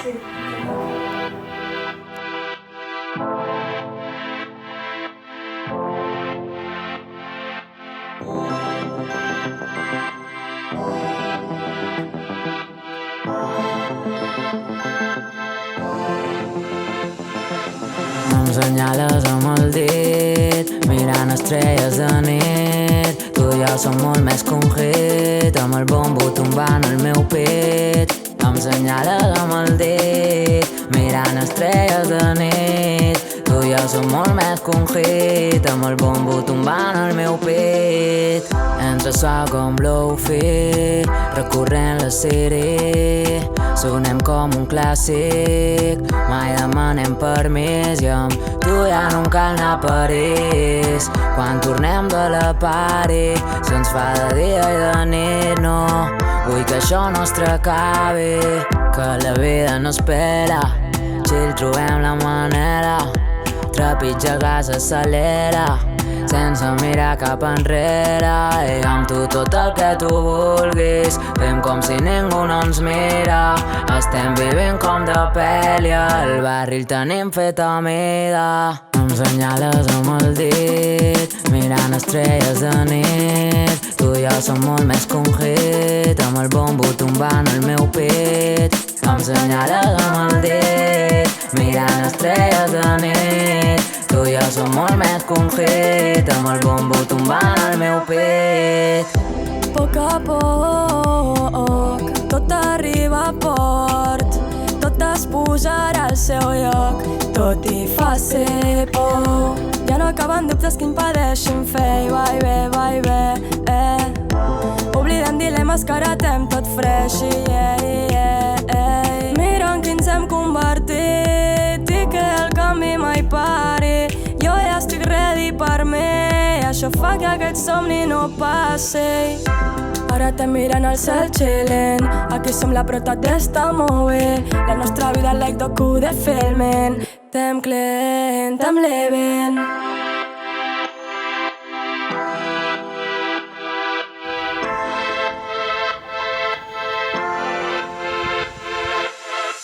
Em senyales amb el dit, mirant estrelles de nit. Tu i jo som molt més que un hit, amb el bombo tombant el meu pit. Em senyales amb el dit, mirant estrelles de nit. Tu i jo som molt més que un hit, amb el bombo tombant el meu pit. Entre suau com Bluefi, recorrent la city. Sonem com un clàssic, mai demanem permís i amb tu ja no em cal anar a París. Quan tornem de la party se'ns fa de dia i de nit. No vull que això nostre acabi, que la vida no espera. Chill, trobem la manera, trepitja gas, accelera, sense mirar cap enrere. I amb tu tot el que tu vulguis, fem com si ningú no ens mira. Estem vivint com de pel·li, al barri el tenim fet a mida. Em senyales amb el dit, mirant estrelles de nit. Tu i jo som molt més que un hit, amb el bombo tombant el meu pit. Em senyales amb el dit, mirant estrelles de nit. Tu i jo som molt més que un hit, amb el bombo tombant el meu pit. A poc, tot arriba a port, tot es posarà al seu lloc, tot hi fa ser por. Ja no acaben dubtes que impedeixin fer i va i ve, oblidant dilemes que ara tem tot fresh mira en qui ens hem convertit i que el canvi mai pari. Jo ja estic ready per mi, això fa que aquest somni no passi. Ara estem mirant al cel chilling, aquí som la prota d'esta movie. La nostra vida like docu de filmin, estem clean, estem living.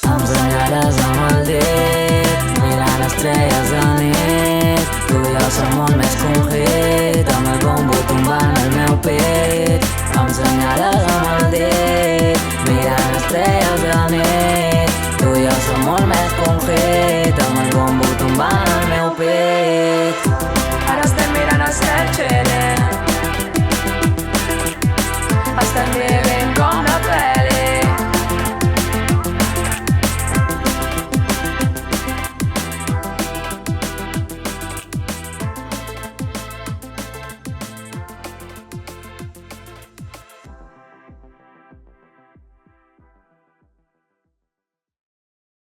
Em senyales amb el dit, mirant estrelles de nit. Tu i jo som molt més que un hit, amb el bombo tombant el meu pit. Em senyales amb el dit,